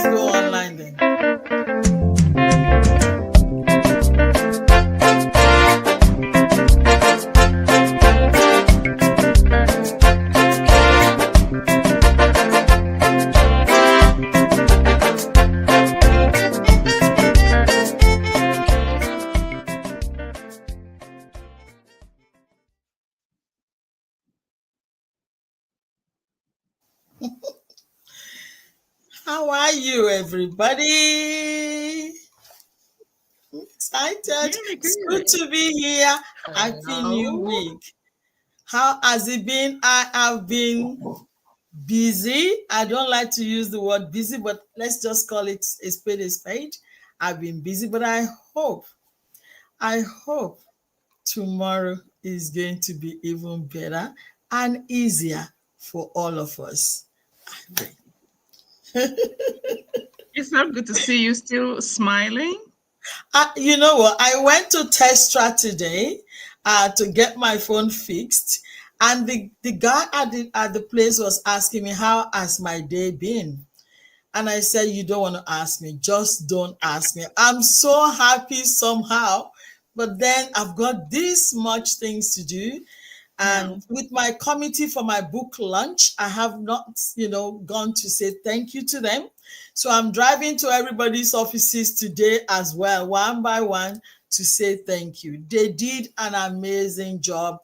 let's go online then. How are you, everybody? Excited. Really It's good. good to be here. Happy New Hello. Week. How has it been? I have been busy. I don't like to use the word busy, but let's just call it a spade a spade. I've been busy, but I hope tomorrow is going to be even better and easier for all of us. It's so good to see you still smiling. You know what? I went to Testra today to get my phone fixed, and the guy at the place was asking me how has my day been, and I said, "You don't want to ask me. Just don't ask me. I'm so happy somehow, but then I've got this much things to do." Yeah. And with my committee for my book launch, I have not, gone to say thank you to them. So I'm driving to everybody's offices today as well, one by one, to say thank you. They did an amazing job.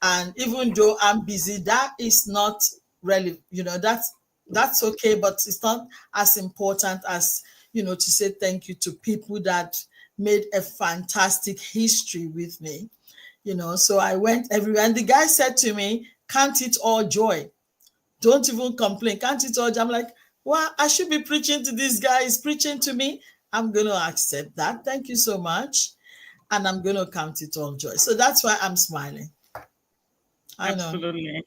And even though I'm busy, that is not really, that's okay, but it's not as important as, to say thank you to people that made a fantastic history with me. So I went everywhere, and the guy said to me, "Count it all joy, don't even complain, count it all joy." I'm like, well, I should be preaching to this guy, he's preaching to me. I'm going to accept that, thank you so much, and I'm going to count it all joy. So that's why I'm smiling. I know. Absolutely.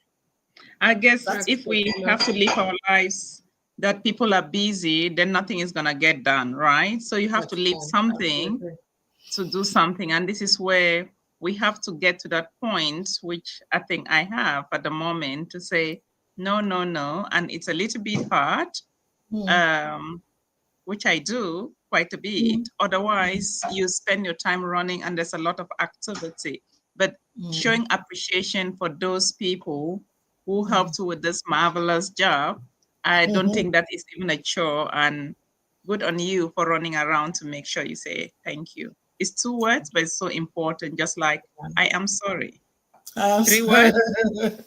I guess That's if we have to live our lives that people are busy, then nothing is going to get done, right? So you have to leave something absolutely. to do something. And this is where we have to get to that point, which I think I have at the moment, to say, no, no, no. And it's a little bit hard, which I do quite a bit. Otherwise, you spend your time running and there's a lot of activity. But showing appreciation for those people who helped you with this marvelous job, I don't think that is even a chore. And good on you for running around to make sure you say thank you. It's 2 words, but it's so important, just like I am sorry. 3 words,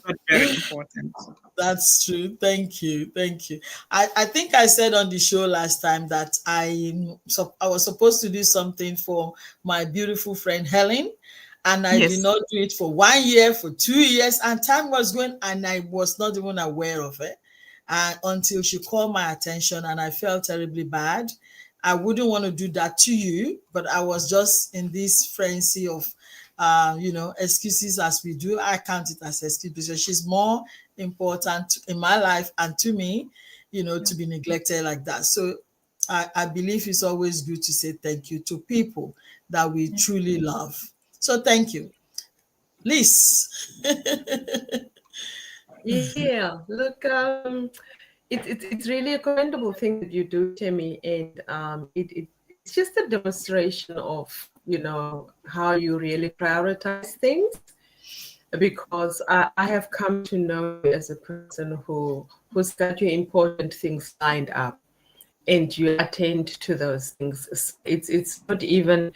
but very important. That's true. Thank you. Thank you. I think I said on the show last time that I was supposed to do something for my beautiful friend Helen, and I did Yes. not do it for 1 year, for 2 years, and time was going, and I was not even aware of it until she called my attention, and I felt terribly bad. I wouldn't want to do that to you, but I was just in this frenzy of excuses as we do. I count it as excuse because she's more important in my life and to me, to be neglected like that. So I believe it's always good to say thank you to people that we truly love. So thank you. Liz. Yeah, look, it's really a commendable thing that you do, Temi, and it's just a demonstration of how you really prioritize things. Because I have come to know you as a person who's got your important things lined up, and you attend to those things. It's not even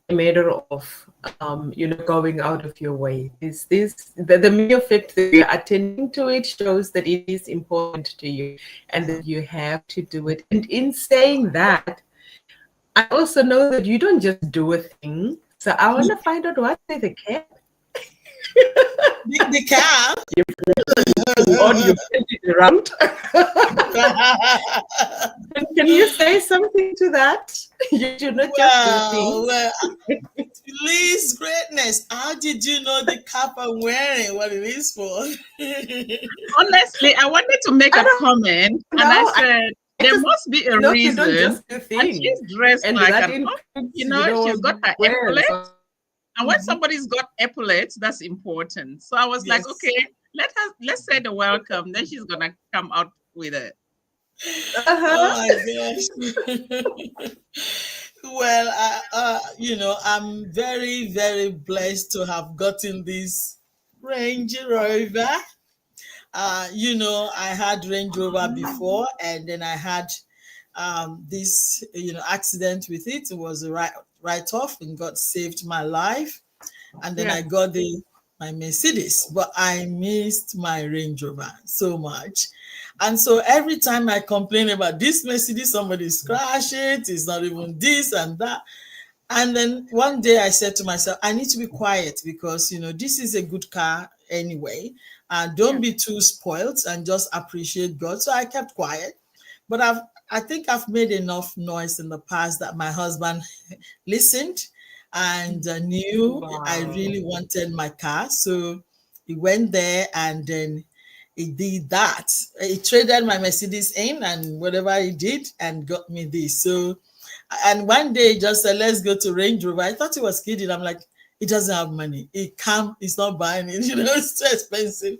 a matter of going out of your way. The mere fact that you're attending to it shows that it is important to you and that you have to do it. And in saying that, I also know that you don't just do a thing. So I want to find out what's with the cap. The cap. You it around. Can you say something to that? You do not just do things. Please, greatness. How did you know the cap I'm wearing, what it is for? Honestly, I wanted to make a comment, and I said, there must be a reason. And she's dressed and like that an, she's got her epaulets. And when somebody's got epaulets, that's important. So I was like, okay, let's say the welcome. Then she's gonna come out with it. Uh-huh. Oh my gosh. Well, I'm very, very blessed to have gotten this Range Rover. I had Range Rover before, and then I had this, accident with it. It was a write off, and God saved my life. And then Yeah. I got my Mercedes, but I missed my Range Rover so much. And so every time I complain about this Mercedes, somebody scratch it, it's not even this and that. And then one day I said to myself, I need to be quiet because, this is a good car anyway. And don't Yeah. be too spoiled and just appreciate God. So I kept quiet. But I think I've made enough noise in the past that my husband listened and knew I Wow. really wanted my car. So he went there and then he did that. He traded my Mercedes in and whatever he did and got me this. So, and one day he just said, let's go to Range Rover. I thought he was kidding. I'm like, he doesn't have money. He's not buying it. It's too expensive.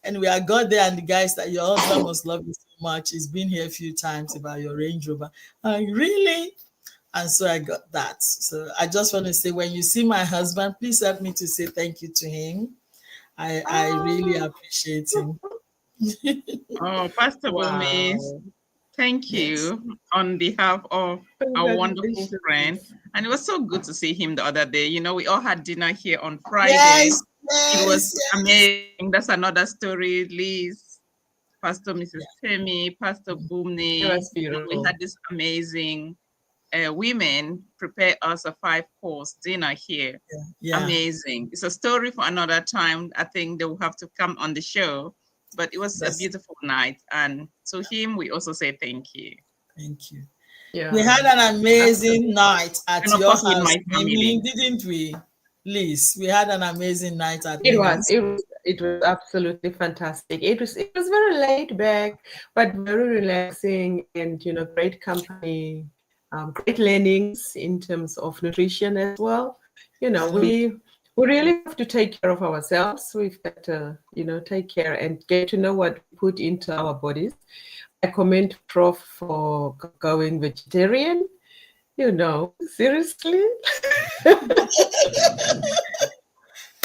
And I got there and the guy said, your husband must love you so much. He's been here a few times about your Range Rover. I'm like, really? And so I got that. So I just want to say, when you see my husband, please help me to say thank you to him. I really Oh, appreciate him. Oh, Pastor Bumi, wow. thank Yes. you on behalf of our wonderful friend. Congratulations. And it was so good to see him the other day. We all had dinner here on Friday. Yes, It yes, was yes. amazing. That's another story, Liz, Pastor Mrs. Yeah. Temi, Pastor It Bumney. was We beautiful. had this amazing women prepare us a 5-course dinner here. Yeah. Amazing. It's a story for another time. I think they will have to come on the show. But it was a That's beautiful night. And to him, we also say thank you. Thank you. We Yeah, had an amazing absolutely. night at And of your course, with house, my Amy, family. didn't we? Liz, we had an amazing night at It was, Mimi's. it was, it was absolutely fantastic. It was very laid back, but very relaxing, and great company, great learnings in terms of nutrition as well. We really have to take care of ourselves. We've got to, take care and get to know what we put into our bodies. I commend Prof for going vegetarian. Seriously. My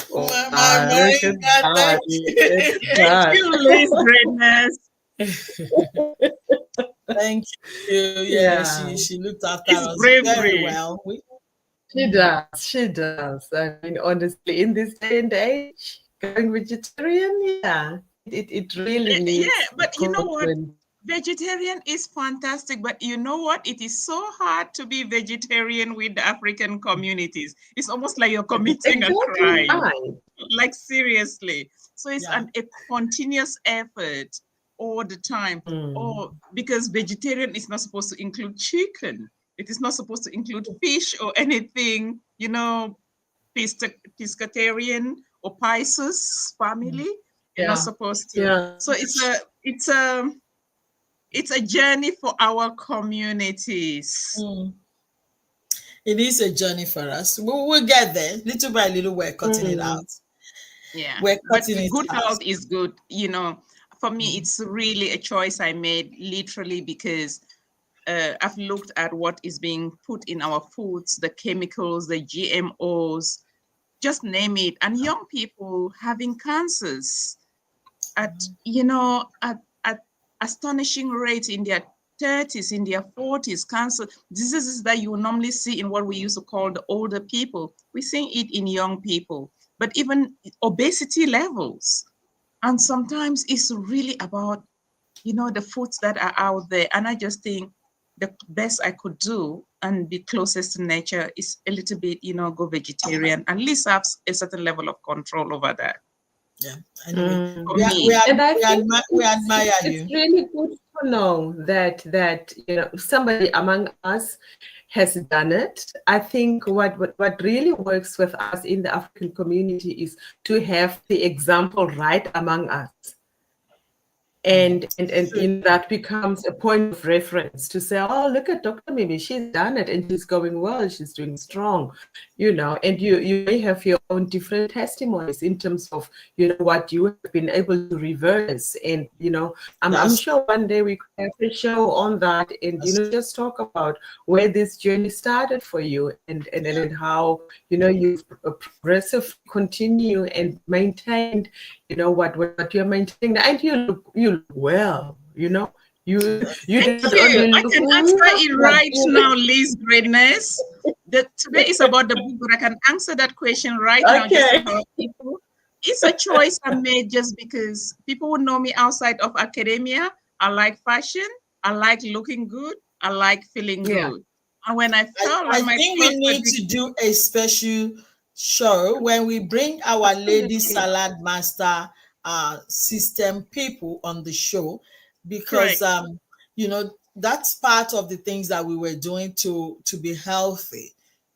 Wow, look at moringa, that. thank Look at you. Thank that. you, Liz Greatness. Thank you. Yeah, Yeah, she looked after It's us very bravery. well. she does. She does. I mean, honestly, in this day and age, going vegetarian, yeah, it really Yeah, needs but you know what? commitment. Vegetarian is fantastic, but you know what? It is so hard to be vegetarian with the African communities. It's almost like you're committing a Exactly crime. right. Like seriously. So it's Yeah. a continuous effort all the time. Mm. Or because vegetarian is not supposed to include chicken. It is not supposed to include fish or anything, pescatarian or Pisces family. You're not Yeah, supposed to. yeah. So it's a journey for our communities. Mm. It is a journey for us. We'll get there. Little by little, we're cutting it Mm. out. Yeah, We're but cutting it good out. health is good. For me, Mm. it's really a choice I made literally because I've looked at what is being put in our foods, the chemicals, the GMOs, just name it, and young people having cancers at astonishing rates in their 30s, in their 40s, cancer diseases that you would normally see in what we used to call the older people. We're seeing it in young people, but even obesity levels. And sometimes it's really about, the foods that are out there. And I just think the best I could do and be closest to nature is a little bit, go vegetarian, and at least have a certain level of control over that Yeah. Anyway, Mm. for me. And I think we it's admire it's it's you. really good to know that somebody among us has done it. I think what really works with us in the African community is to have the example right among us. and that becomes a point of reference to say, oh, look at Dr. Mimi, she's done it and she's going well, she's doing strong, and you may have your own different testimonies in terms of what you have been able to reverse. And I'm sure one day we could have a show on that, and just talk about where this journey started for you, and how you've progressively continue and maintained what you're maintaining, and you look well. You Thank not you. only I look can answer it well, right now, Liz Greatness. Today is about the book, but I can answer that question right now just to help people. It's a choice I made just because people who know me outside of academia. I like fashion. I like looking good. I like feeling good. And when I felt like I think we need to do a special show when we bring our Lady Salad Master system people on the show, because that's part of the things that we were doing to be healthy.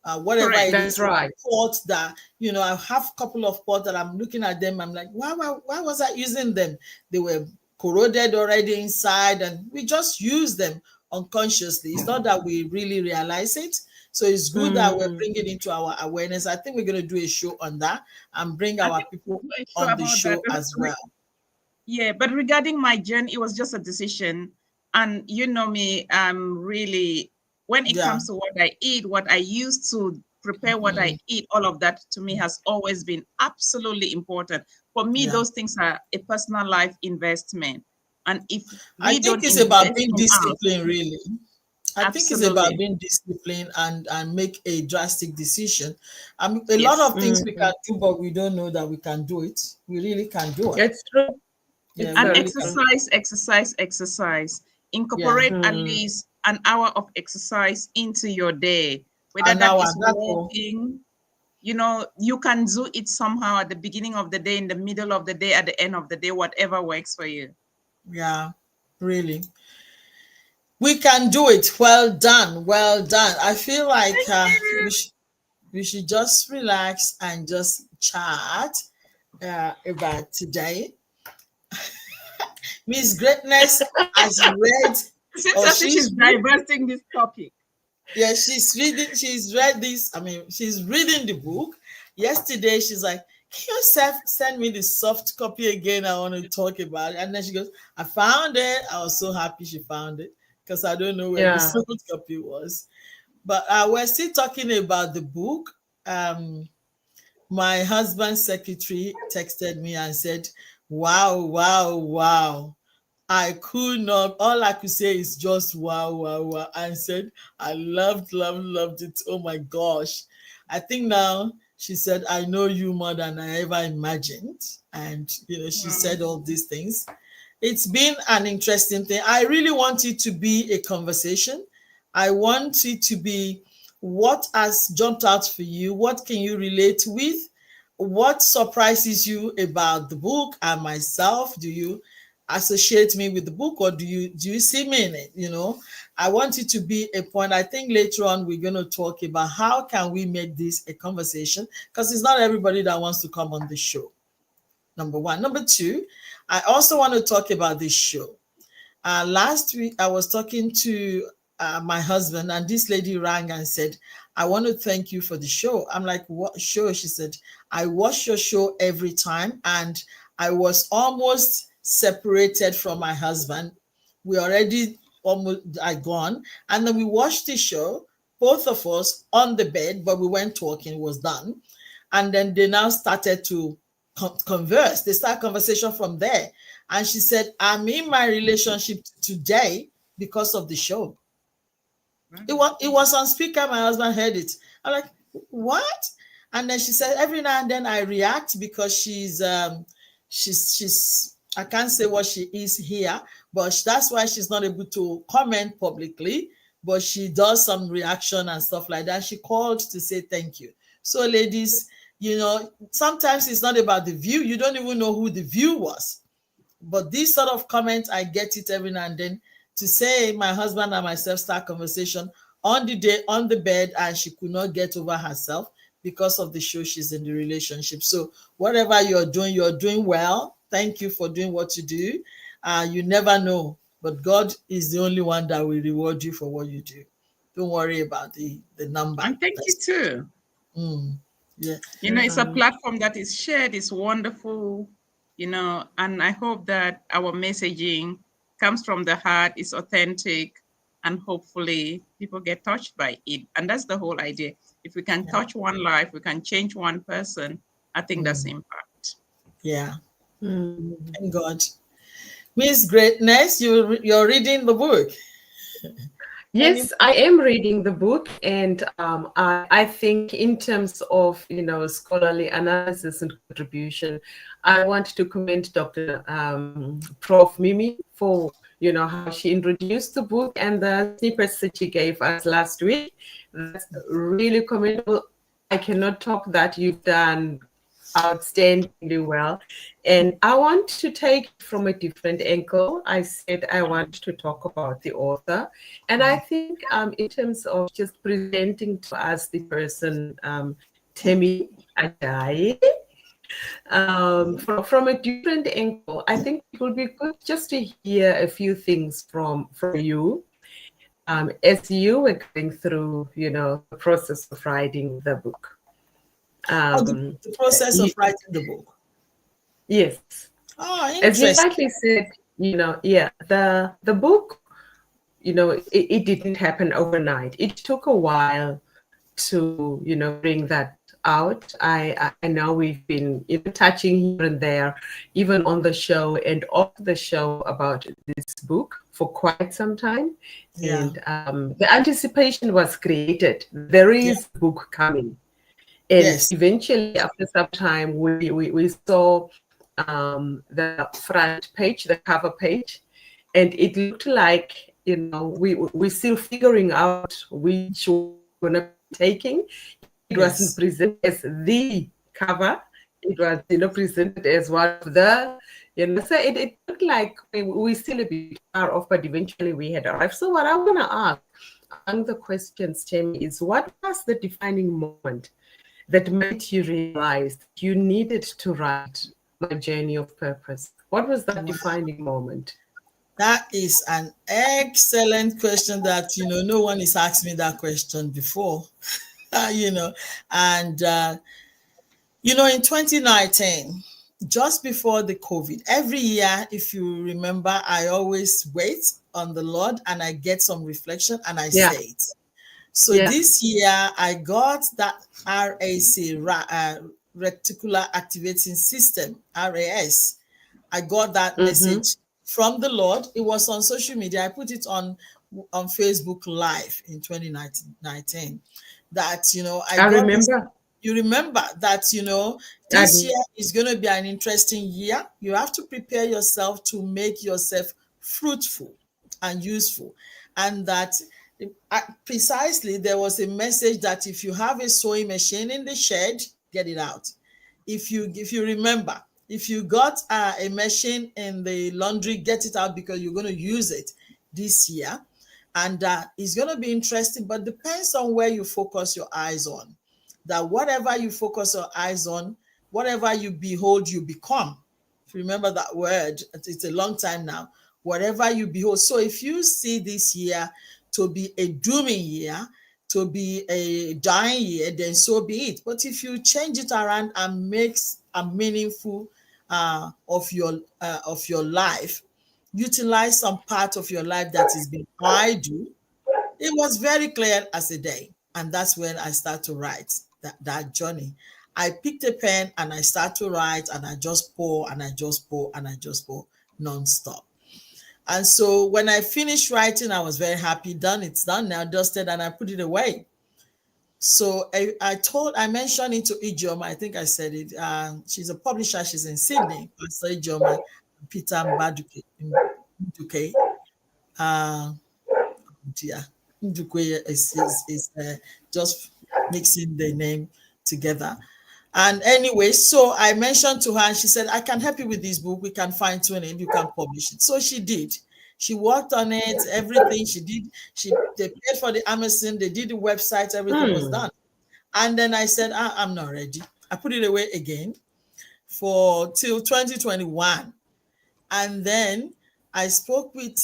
Whatever Correct. it That's is, right. pots that I have a couple of pots that I'm looking at them. I'm like, why was I using them? They were corroded already inside, and we just use them unconsciously. It's not that we really realize it. So it's good that we're bringing it into our awareness. I think we're going to do a show on that and bring our people on the show as well. Yeah, but regarding my journey, it was just a decision. And you know me, I'm really, when it comes to what I eat, what I use to prepare what I eat, all of that to me has always been absolutely important. For me, those things are a personal life investment. And if I think it's about being disciplined, really. I think it's about being disciplined and make a drastic decision. A lot of things we can do, but we don't know that we can do it. We really can do it. It's true. Yeah, and exercise. Incorporate at least an hour of exercise into your day. Whether that is walking, you can do it somehow at the beginning of the day, in the middle of the day, at the end of the day, whatever works for you. Yeah, really. We can do it. Well done. Well done. I feel like we should just relax and just chat about today. Miss Greatness has read. She's diverting this topic. Yeah, she's read this. I mean, she's reading the book. Yesterday, she's like, can you send me the soft copy again? I want to talk about it. And then she goes, I found it. I was so happy she found it, because I don't know where the soft copy was. But we're still talking about the book. My husband's secretary texted me and said, wow, wow, wow. I could not, all I could say is just wow, wow, wow. And said, I loved it. Oh my gosh. I think now she said, I know you more than I ever imagined. And, she said all these things. It's been an interesting thing. I really want it to be a conversation. I want it to be what has jumped out for you. What can you relate with? What surprises you about the book and myself? Do you associate me with the book, or do you see me in it? I want it to be a point. I think later on we're going to talk about how can we make this a conversation, because it's not everybody that wants to come on the show. Number one. Number two, I also want to talk about this show. Last week I was talking to my husband, and this lady rang and said, I want to thank you for the show. I'm like, what show? She said, I watch your show every time, and I was almost separated from my husband. We already almost gone, and then we watched the show, both of us on the bed, but we weren't talking. It was done. And then they now started to converse. They start conversation from there. And she said, I'm in my relationship today because of the show. It was on speaker. My husband heard it. I'm like, what? And then she said, every now and then I react because she's I can't say what she is here, but that's why she's not able to comment publicly, but she does some reaction and stuff like that. She called to say thank you. So ladies, sometimes it's not about the view. You don't even know who the view was. But this sort of comment, I get it every now and then, to say my husband and myself start conversation on the bed, and she could not get over herself because of the show she's in the relationship. So whatever you're doing well. Thank you for doing what you do. You never know, but God is the only one that will reward you for what you do. Don't worry about the number. And thank you too. Yeah. It's a platform that is shared, is wonderful, and I hope that our messaging comes from the heart, is authentic, and hopefully people get touched by it. And that's the whole idea. If we can touch one life, we can change one person, I think that's impact. Yeah. Thank God. Miss Greatness, you're reading the book. Yes, I am reading the book, and I think in terms of scholarly analysis and contribution, I want to commend Dr. Prof. Mimi for how she introduced the book and the snippets that she gave us last week. That's really commendable. I cannot talk that. You've done outstandingly well. And I want to take it from a different angle. I said I want to talk about the author. And I think in terms of just presenting to us the person, Temi Ajayi, from a different angle, I think it will be good just to hear a few things from you. As you were going through, the process of writing the book. The process of writing the book. Yes. Oh, as you interesting. rightly said, the book, it didn't happen overnight. It took a while to, bring that out. I know we've been touching here and there, even on the show and off the show about this book for quite some time. Yeah. And the anticipation was created. There is a book coming. And eventually, after some time, we saw the front page, the cover page, and it looked like, we're still figuring out which one we're going to be taking. It wasn't presented as the cover. It was, presented as one of the, so it looked like we're still a bit far off, but eventually we had arrived. So what I want to ask, among the questions, Temi, is what was the defining moment that made you realize you needed to write My Journey of Purpose? What was that defining moment? That is an excellent question that, no one has asked me that question before, and, in 2019, just before the COVID, every year, if you remember, I always wait on the Lord and I get some reflection and I say it. So this year I got that RAC, Reticular Activating System, RAS. I got that message from the Lord. It was on social media. I put it on Facebook Live in 2019. That, I remember. You remember that, this year is going to be an interesting year. You have to prepare yourself to make yourself fruitful and useful. And that precisely there was a message that if you have a sewing machine in the shed, get it out. If you remember, if you got a machine in the laundry, get it out because you're going to use it this year. And it's going to be interesting, but depends on where you focus your eyes on. That whatever you focus your eyes on, whatever you behold, you become. If you remember that word, it's a long time now. Whatever you behold. So if you see this year to be a dooming year, to be a dying year, then so be it. But if you change it around and makes a meaningful of your life, utilize some part of your life that is being I do. It was very clear as a day, and that's when I start to write that journey. I picked a pen and I start to write, and I just pour and I just pour and I just pour nonstop. And so when I finished writing, I was very happy. Done, it's done now, dusted, and I put it away. So I mentioned it to Ijoma. I think I said it. She's a publisher. She's in Sydney. Pastor Ijoma, Peter Mbaduke. Ndukwe is just mixing the name together. And anyway, so I mentioned to her and she said, I can help you with this book. We can fine tune it. You can publish it. So she did. She worked on it, everything she did. They paid for the Amazon. They did the website. Everything was done. And then I said, I'm not ready. I put it away again till 2021. And then I spoke with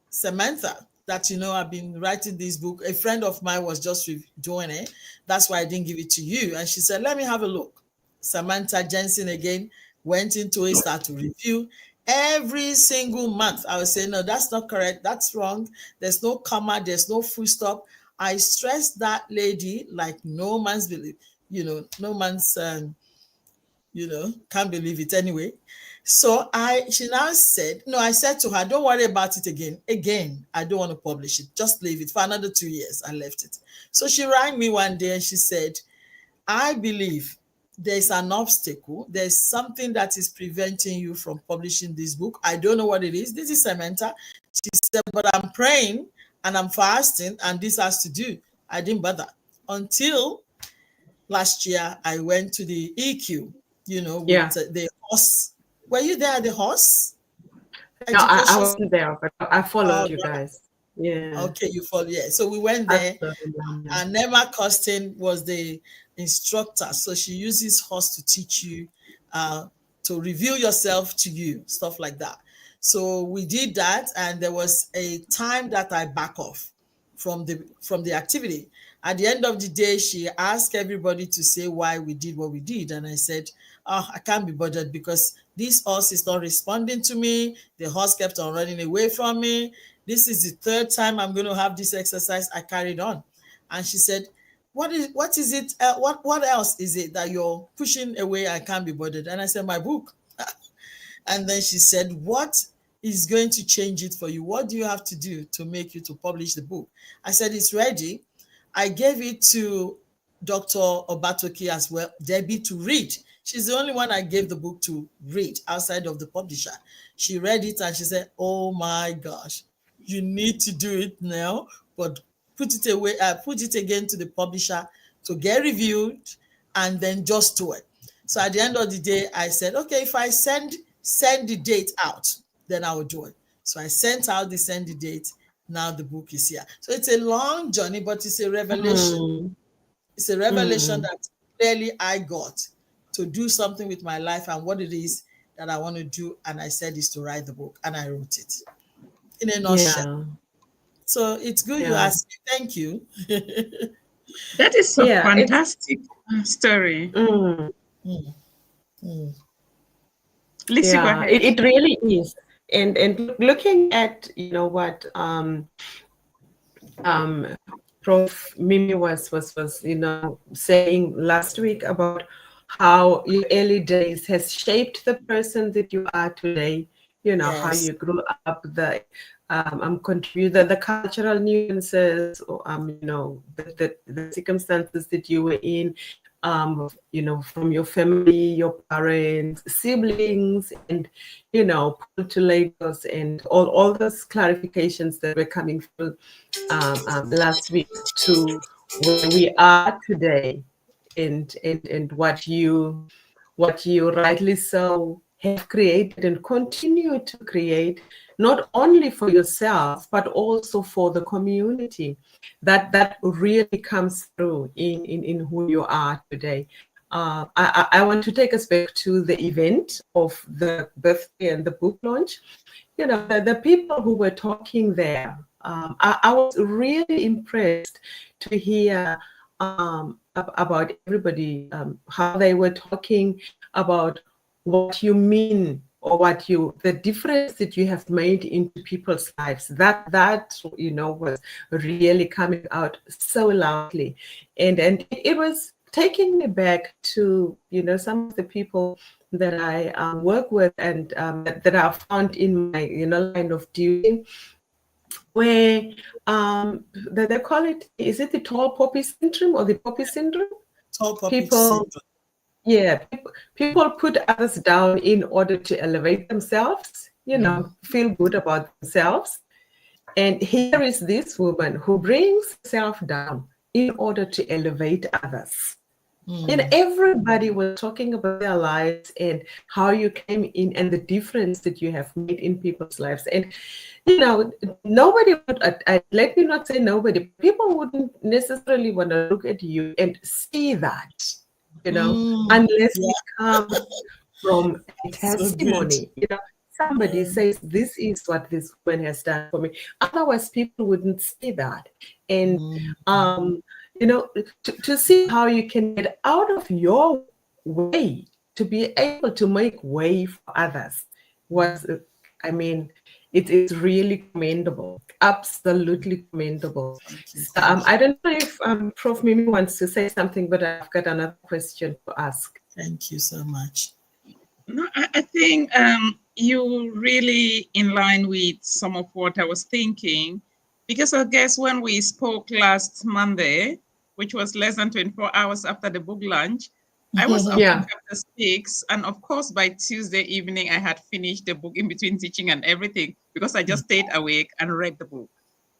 Samantha that, I've been writing this book. A friend of mine was just doing it. That's why I didn't give it to you. And she said, let me have a look. Samantha Jensen again went into it, started to review every single month. I would say, no, that's not correct. That's wrong. There's no comma. There's no full stop. I stressed that lady like no man's believe, no man's, can't believe it anyway. So she now said, no, I said to her, don't worry about it again. Again, I don't want to publish it. Just leave it for another 2 years. I left it. So she rang me one day and she said, I believe there's an obstacle. There's something that is preventing you from publishing this book. I don't know what it is. This is Samantha. She said, but I'm praying and I'm fasting and this has to do. I didn't bother until last year. I went to the EQ, with the horse. Were you there at the horse? No, I wasn't there, but I followed you guys. Yeah. Okay, you follow. Yeah. So we went there, and Nema Costin was the instructor. So she uses horse to teach you, to reveal yourself to you, stuff like that. So we did that, and there was a time that I back off from the activity. At the end of the day, she asked everybody to say why we did what we did. And I said, I can't be bothered because this horse is not responding to me. The horse kept on running away from me. This is the third time I'm going to have this exercise. I carried on. And she said, what is it? What else is it that you're pushing away? I can't be bothered. And I said, my book. And then she said, what is going to change it for you? What do you have to do to make you to publish the book? I said, it's ready. I gave it to Dr. Obatoki as well, Debbie, to read. She's the only one I gave the book to read outside of the publisher. She read it and she said, oh my gosh, you need to do it now, but put it away, put it again to the publisher to get reviewed and then just do it. So at the end of the day, I said, okay, if I send the date out, then I will do it. So I sent out the send the date. Now the book is here. So it's a long journey, but it's a revelation. It's a revelation that clearly I got to do something with my life and what it is that I want to do. And I said is to write the book, and I wrote it in a nutshell. Yeah. So it's good you asked me. Thank you. That is a fantastic story. Lisa, go ahead. It really is. And looking at what Prof. Mimi was saying last week about how your early days has shaped the person that you are today. How you grew up, the contribute the cultural nuances, or the circumstances that you were in. From your family, your parents, siblings, and, pulled to Lagos, and all those clarifications that were coming through last week to where we are today, and what you rightly so have created and continue to create, not only for yourself, but also for the community. That really comes through in who you are today. I want to take us back to the event of the birthday and the book launch. The people who were talking there, I was really impressed to hear about everybody, how they were talking about what you mean, or the difference that you have made into people's lives. That was really coming out so loudly, and it was taking me back to some of the people that I work with and that I found in my line of duty, where they call it, is it the tall poppy syndrome or the poppy syndrome? Tall poppy syndrome. Yeah, people put others down in order to elevate themselves, feel good about themselves. And here is this woman who brings herself down in order to elevate others. And everybody was talking about their lives and how you came in and the difference that you have made in people's lives. And, nobody would, let me not say nobody, people wouldn't necessarily want to look at you and see that. Unless it comes from a testimony, somebody says, this is what this woman has done for me. Otherwise, people wouldn't say that. And, you know, to see how you can get out of your way to be able to make way for others was, I mean, it is really commendable, absolutely commendable. So, I don't know if Prof. Mimi wants to say something, but I've got another question to ask. Thank you so much. No, I think you really in line with some of what I was thinking, because I guess when we spoke last Monday, which was less than 24 hours after the book launch, I was up in chapter 6, and of course by Tuesday evening I had finished the book in between teaching and everything, because I just stayed awake and read the book.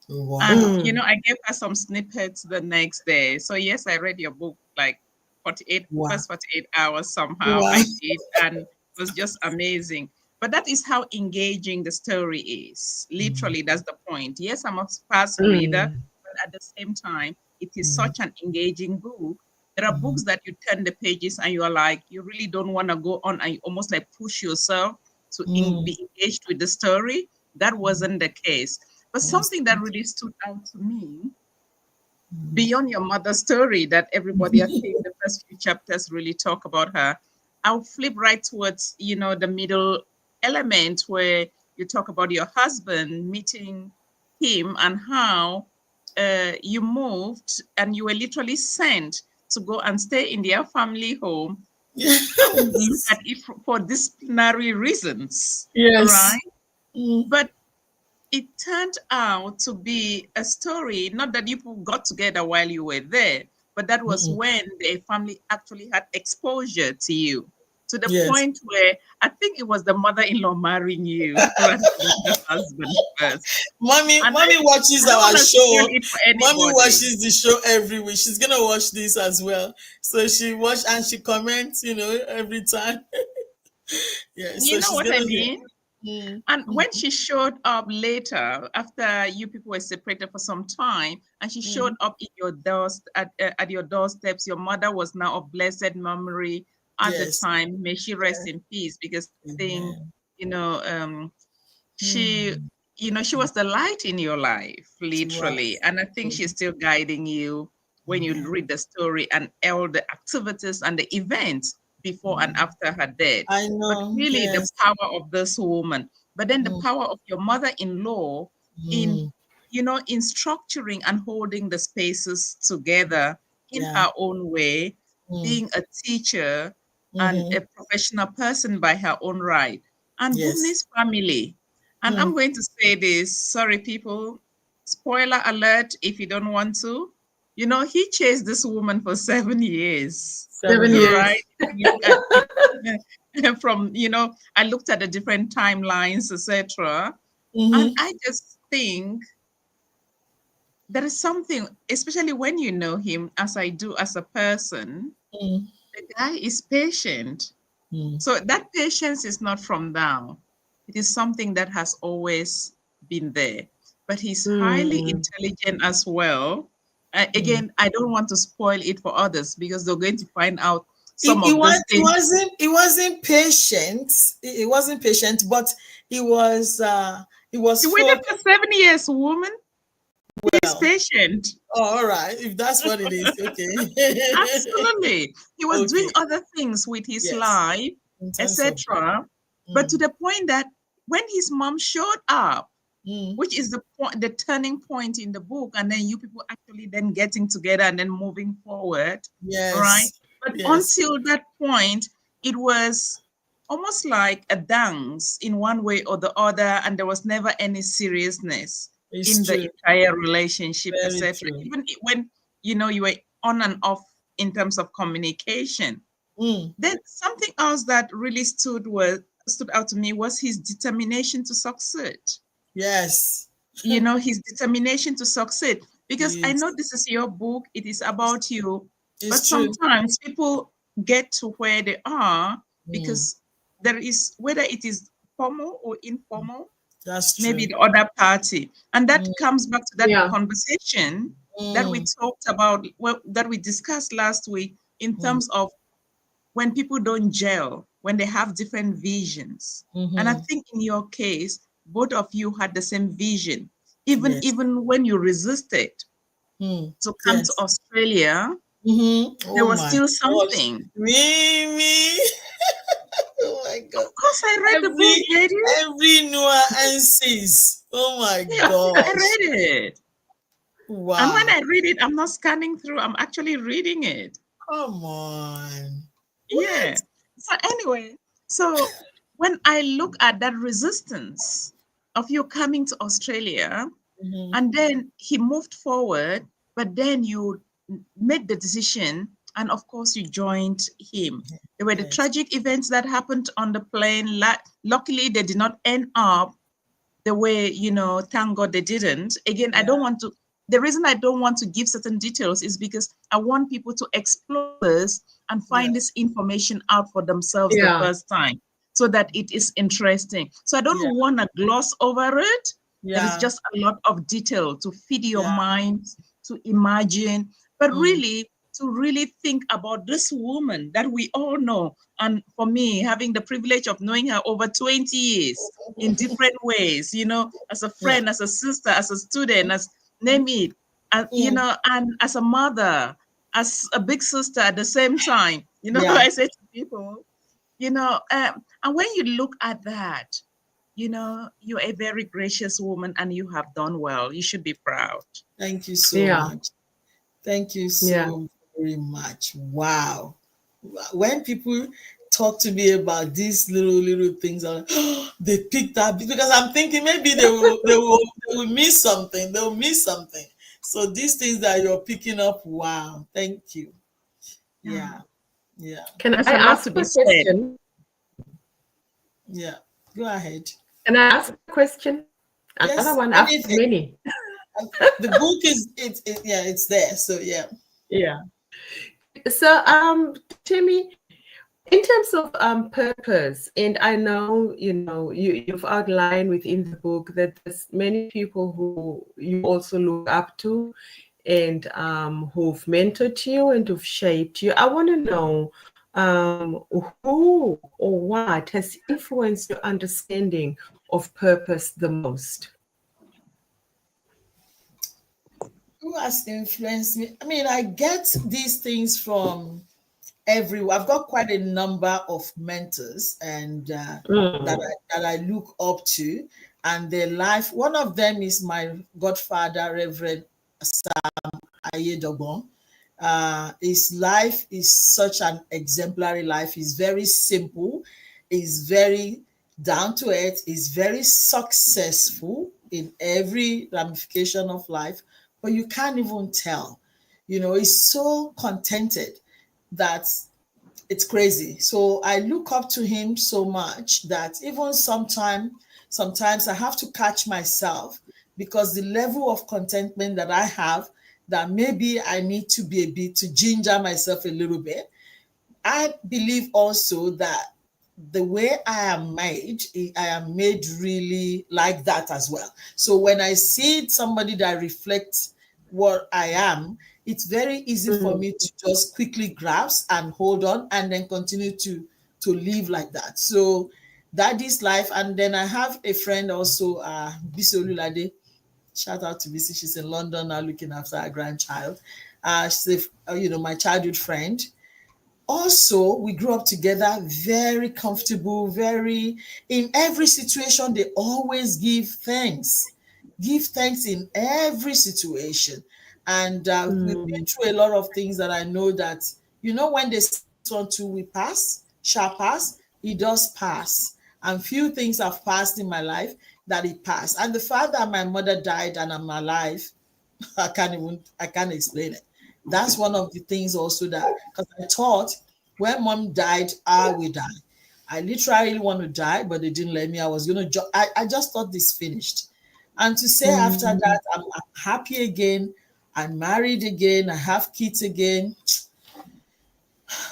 Wow. And you know, I gave her some snippets the next day. So yes, I read your book like 48 first 48 hours somehow. I did, and it was just amazing. But that is how engaging the story is. Literally, that's the point. Yes, I'm a fast reader, but at the same time, it is such an engaging book. There are books that you turn the pages and you are like, you really don't want to go on, and you almost like push yourself to be engaged with the story. That wasn't the case. But something that really stood out to me, beyond your mother's story that everybody, I think the first few chapters really talk about her, I'll flip right towards, you know, the middle element where you talk about your husband, meeting him, and how you moved and you were literally sent to go and stay in their family home. Look at it for disciplinary reasons, right? But it turned out to be a story, not that you got together while you were there, but that was when the family actually had exposure to you, to the point where I think it was the mother-in-law marrying you rather than the husband first. Mommy watches our show. Mommy watches the show every week. She's gonna watch this as well. So she watch and she comments, you know, every time. Yeah, so you know what I mean? And when she showed up later, after you people were separated for some time, and she showed up in your doors at your doorsteps, your mother was now of blessed memory at the time. May she rest in peace, because I think, you know, she, you know, she was the light in your life, literally. And I think she's still guiding you when you read the story and all the activities and the events before and after her death. I know. But really the power of this woman, but then the power of your mother-in-law in, you know, in structuring and holding the spaces together in her own way, being a teacher and a professional person by her own right, and goodness family. And I'm going to say this, sorry people, spoiler alert if you don't want to. You know, he chased this woman for 7 years. 7 years. Right? From, you know, I looked at the different timelines, etc. And I just think there is something, especially when you know him, as I do as a person, the guy is patient. So that patience is not from now. It is something that has always been there. But he's highly intelligent as well. Again, I don't want to spoil it for others because they're going to find out some of those things. It wasn't patient. It wasn't patient, but it was. He waited for 7 years, woman. He's patient. Oh, all right. If that's what it is, okay. Absolutely. He was doing other things with his life, etc. But to the point that when his mom showed up, which is the turning point in the book, and then you people actually then getting together and then moving forward, right? But until that point, it was almost like a dance in one way or the other, and there was never any seriousness the entire relationship, etc. Even when, you know, you were on and off in terms of communication. Then something else that really stood out to me was his determination to succeed. Yes. You know, his determination to succeed. Because I know this is your book, it is about you. But sometimes people get to where they are because there is, whether it is formal or informal, that's true. Maybe the other party. And that comes back to that conversation that we talked about, that we discussed last week in terms of when people don't gel when they have different visions. And I think in your case, both of you had the same vision, even Yes. even when you resisted to come to Yes. Australia, there Oh was my still gosh. something. Me. Oh my God. Of course, I read the book, Every lady. every nuances. Oh my Yeah, I gosh. read it. And when Wow. I read it, I'm not scanning through, I'm actually reading it. Come on. What? Yeah. So anyway, so when I look at that resistance of you coming to Australia, and then he moved forward, but then you made the decision, and of course you joined him. There were the Yes. tragic events that happened on the plane. Luckily, they did not end up the way, thank God they didn't. Again, I Yeah. don't want to, the reason I don't want to give certain details is because I want people to explore this and Yeah. find this information out for themselves the Yeah. first time so that it is interesting. So I Yeah. don't want to gloss over it. There is Yeah. just a lot of detail to feed your Yeah. mind, to imagine, but Mm. really to really think about this woman that we all know. And for me, having the privilege of knowing her over 20 years in different ways, as a Yeah. friend, as a sister, as a student, as name it, and, Mm. and as a mother, as a big sister at the same time, Yeah. I say to people, and when you look at that, you're a very gracious woman and you have done well. You should be proud. Thank you so Yeah. much. Thank you Yeah. so very much. Wow. When people talk to me about these little things, I'm like, they picked up because I'm thinking maybe they will miss something. They'll miss something. So these things that you're picking up, wow. Thank you. Yeah. Yeah. Yeah. Can There's I a lot ask to be a said. question? Yeah. Go ahead. Can I ask a question? Another Yes. one after Anything. many. The book is yeah, it's there. So yeah. Yeah. So, Timmy, in terms of purpose, and I know, you've outlined within the book that there's many people who you also look up to and who've mentored you and who've shaped you. I want to know who or what has influenced your understanding of purpose the most? Who has influenced me? I mean, I get these things from everywhere. I've got quite a number of mentors and Mm. that I look up to, and their life. One of them is my godfather, Reverend Ayedogbon. His life is such an exemplary life. He's very simple. He's very down to earth. He's very successful in every ramification of life, but you can't even tell. He's so contented that it's crazy. So I look up to him so much that even sometimes I have to catch myself because the level of contentment that I have, that maybe I need to be a bit to ginger myself a little bit. I believe also that the way I am made really like that as well. So when I see somebody that reflects what I am, it's very easy for Mm. me to just quickly grasp and hold on and then continue to live like that. So that is life. And then I have a friend also, Bisi Olulade. Shout out to Bisi. She's in London now looking after her grandchild. She's my childhood friend. Also, we grew up together, very comfortable, very, in every situation they always give thanks in every situation. And we've been Mm. through a lot of things that I know that, when they say this one too we pass shall pass, it does pass. And few things have passed in my life that it passed. And the fact that my mother died and I'm alive, I can't explain it. That's one of the things also, that because I thought when mom died, I will die. I literally want to die, but they didn't let me. I was gonna I just thought this finished. And to say after Mm. that I'm happy again, I'm married again, I have kids again.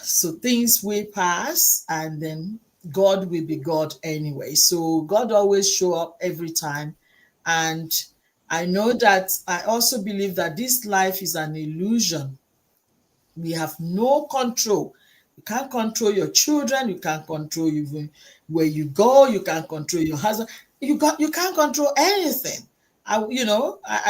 So things will pass and then God will be God anyway. So God always show up every time. And I know that I also believe that this life is an illusion. We have no control. You can't control your children. You can't control even where you go. You can't control your husband. You can't control anything. I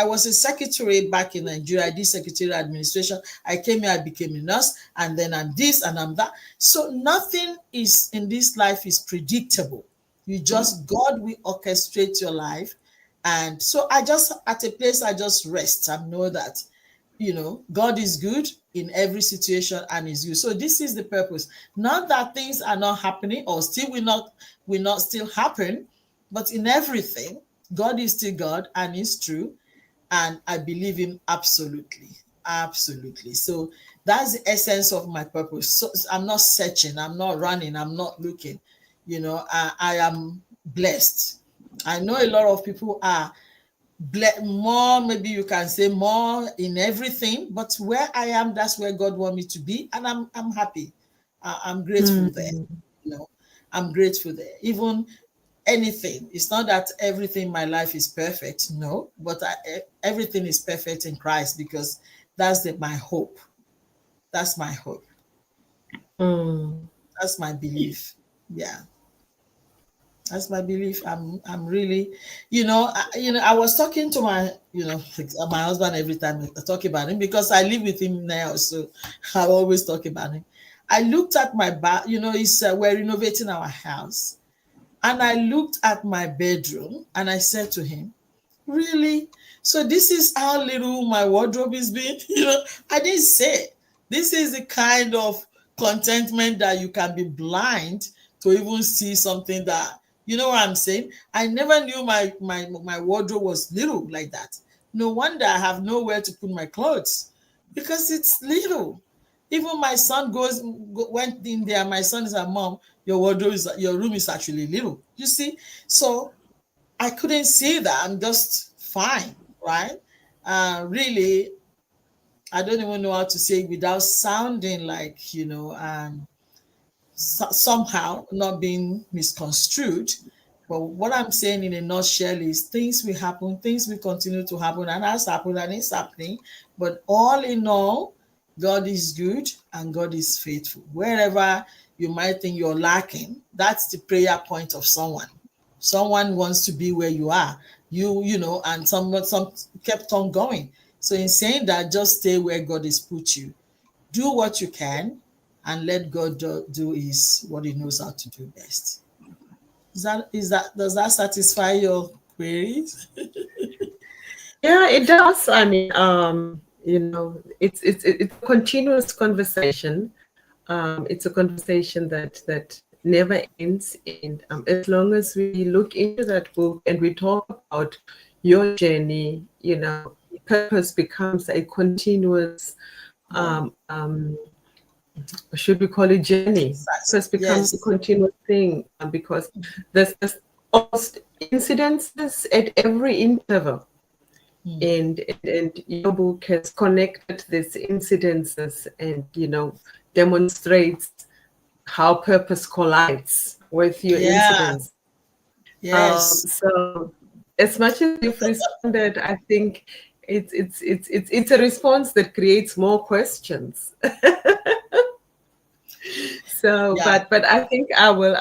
was a secretary back in Nigeria. I did secretary administration. I came here, I became a nurse, and then I'm this and I'm that. So nothing is in this life is predictable. You just, God will orchestrate your life. And so I just, at a place, I just rest and know that, God is good in every situation and is good. So this is the purpose. Not that things are not happening or still will not still happen, but in everything, God is still God and is true. And I believe him absolutely. Absolutely. So that's the essence of my purpose. So I'm not searching, I'm not running, I'm not looking. I am blessed. I know a lot of people are more, maybe you can say more in everything, but where I am, that's where God wants me to be, and I'm happy. I'm grateful there. you know I'm grateful there. Even anything, it's not that everything in my life is perfect, no, but everything is perfect in Christ, because that's my hope. That's my hope. That's my belief. Yeah, that's my belief. I'm really, I was talking to my husband every time I talk about him, because I live with him now, so I always talk about him. I looked at my back, we're renovating our house, and I looked at my bedroom and I said to him, really? So this is how little my wardrobe is being? I didn't say. This is the kind of contentment that you can be blind to even see something that, you know what I'm saying? I never knew my wardrobe was little like that. No wonder I have nowhere to put my clothes, because it's little. Even my son went in there. My son is like, Mom, your room is actually little. You see? So I couldn't see that. I'm just fine, right? Really, I don't even know how to say it without sounding like, somehow not being misconstrued. But what I'm saying in a nutshell is things will happen, things will continue to happen, and has happened and it's happening. But all in all, God is good and God is faithful. Wherever you might think you're lacking, that's the prayer point of someone. Someone wants to be where you are, and some kept on going. So in saying that, just stay where God has put you. Do what you can, and let God do is what he knows how to do best. Does that satisfy your queries? Yeah, it does. I mean, it's a continuous conversation. It's a conversation that never ends. And as long as we look into that book and we talk about your journey, purpose becomes a continuous, should we call it journey? Purpose becomes a Yes. continuous thing, because there's almost incidences at every interval. And your book has connected these incidences and demonstrates how purpose collides with your Yeah. incidents. Yes. So as much as you've responded, I think it's a response that creates more questions. So, Yeah. but I think I will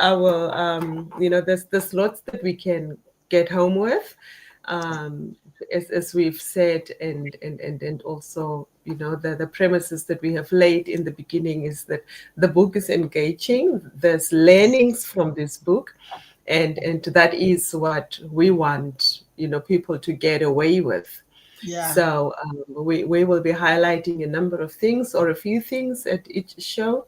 there's lots that we can get home with, as we've said, and also the premises that we have laid in the beginning is that the book is engaging. There's learnings from this book, and that is what we want people to get away with. Yeah. So we will be highlighting a number of things, or a few things at each show,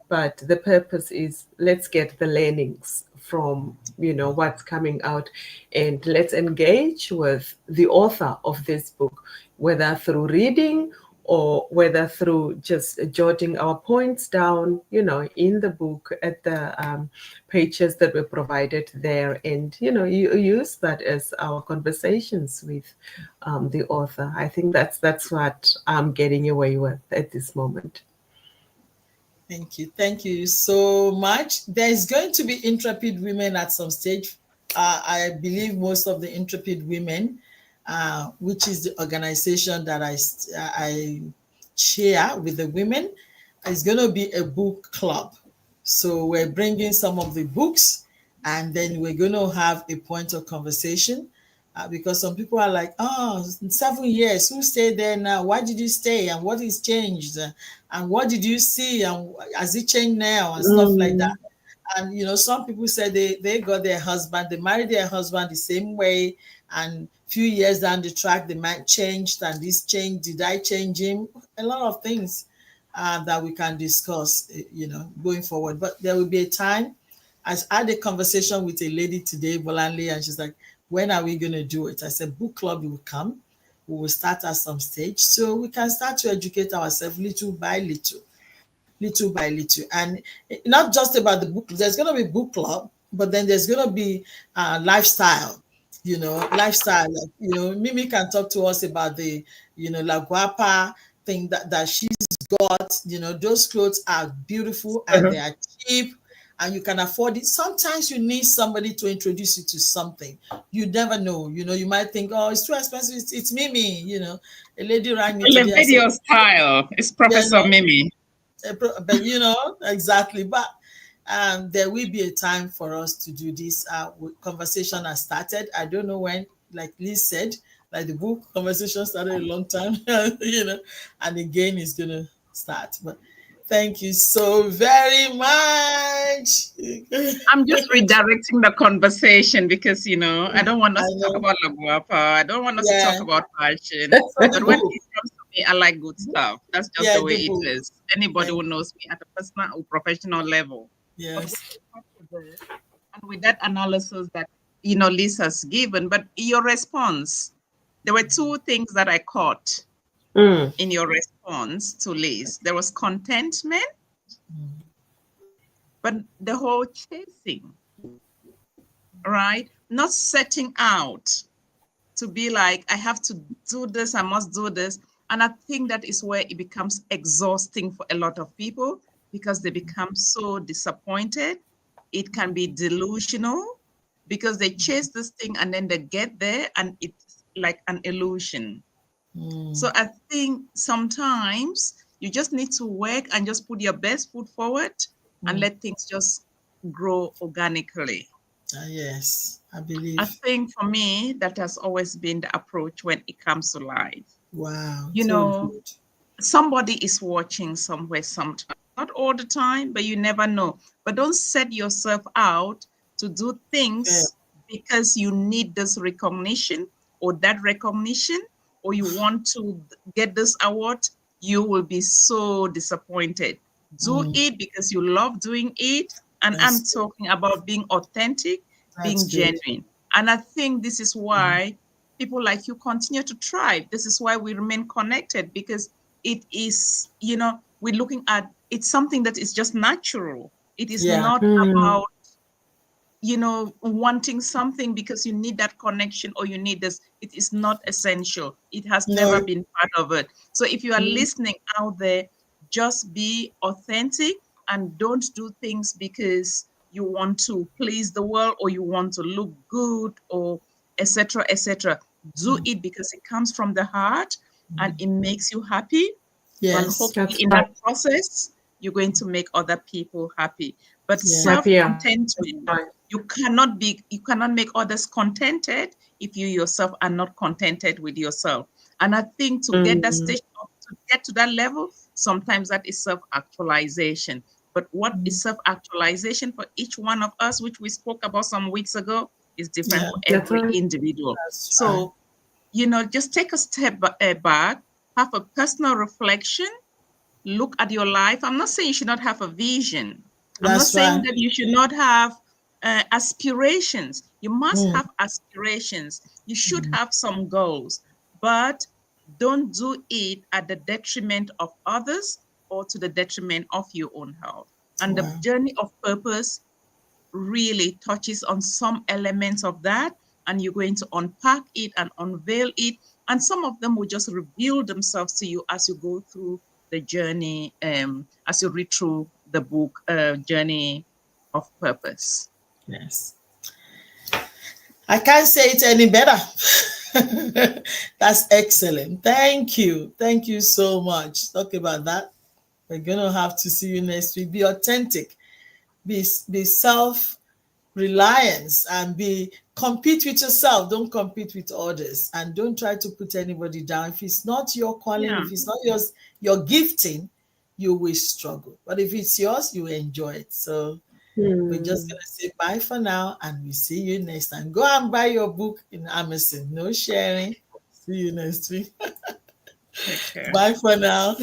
but the purpose is, let's get the learnings from what's coming out, and let's engage with the author of this book, whether through reading or whether through just jotting our points down in the book at the pages that were provided there, and you use that as our conversations with the author. I think that's what I'm getting away with at this moment. Thank you. Thank you so much. There is going to be Intrepid Women at some stage. I believe most of the Intrepid Women, which is the organization that I share with the women, it's going to be a book club. So we're bringing some of the books, and then we're going to have a point of conversation. Because some people are like, oh, 7 years, who stayed there now? Why did you stay? And what is changed? And what did you see? And has it changed now? And stuff like that. And some people say they got their husband, they married their husband the same way, and few years down the track the man changed, and this changed. Did I change him? A lot of things that we can discuss, going forward. But there will be a time. I had a conversation with a lady today, Bolanle, and she's like, when are we going to do it? I said, book club will come. We will start at some stage, so we can start to educate ourselves little by little, little by little. And not just about the book, there's going to be book club, but then there's going to be lifestyle, lifestyle. Like, Mimi can talk to us about the, La Guapa thing that she's got. Those clothes are beautiful and they are cheap and you can afford it. Sometimes you need somebody to introduce you to something. You never know. You might think, oh, it's too expensive. It's Mimi. A lady rang me today. Elevate your style. It's Professor Mimi. But exactly. But there will be a time for us to do this. Conversation has started. I don't know when, like Liz said, like the book conversation started a long time, and again it's gonna start. But thank you so very much. I'm just redirecting the conversation because, I don't want us to talk about La Guapa. I don't want us to talk about fashion. But when it comes to me, I like good stuff. That's just the way it is. Anybody who knows me at a personal or professional level. Yes. And with that analysis that, Lisa's given, but your response, there were two things that I caught in your response to Liz. There was contentment, but the whole chasing, right? Not setting out to be like, I have to do this, I must do this. And I think that is where it becomes exhausting for a lot of people because they become so disappointed. It can be delusional because they chase this thing and then they get there and it's like an illusion. So I think sometimes you just need to work and just put your best foot forward and let things just grow organically. Yes, I believe. I think for me, that has always been the approach when it comes to life. Wow. Good. Somebody is watching somewhere sometime. Not all the time, but you never know. But don't set yourself out to do things because you need this recognition or that recognition, or you want to get this award. You will be so disappointed. Do it because you love doing it. And I'm talking about being authentic, being genuine. And I think this is why people like you continue to thrive. This is why we remain connected, because it is, we're looking at, it's something that is just natural. It is not about, wanting something because you need that connection or you need this. It is not essential. It has never been part of it. So if you are listening out there, just be authentic and don't do things because you want to please the world or you want to look good or etc. etc. Do it because it comes from the heart and it makes you happy. Yes, and hopefully in that process, you're going to make other people happy. But self-contentment, you cannot make others contented if you yourself are not contented with yourself. And I think to get that stage, to get to that level, sometimes that is self-actualization. But what is self-actualization for each one of us, which we spoke about some weeks ago, is different for every individual. So, just take a step back, have a personal reflection, look at your life. I'm not saying you should not have a vision. I'm not saying that you should not have aspirations. You must have aspirations. You should have some goals, but don't do it at the detriment of others or to the detriment of your own health. And the journey of purpose really touches on some elements of that, and you're going to unpack it and unveil it. And some of them will just reveal themselves to you as you go through the journey, as you read through the book, Journey of Purpose. Yes. I can't say it any better. That's excellent. Thank you. Thank you so much. Talk about that. We're gonna have to see you next week. Be authentic, be self reliance, and be compete with yourself. Don't compete with others, and don't try to put anybody down. If it's not your calling, Yeah. if it's not yours, your gifting, you will struggle. But if it's yours, you will enjoy it. So we're just Hmm. gonna say bye for now, and we see you next time. Go and buy your book in Amazon. No sharing. See you next week. Take care. Bye for now.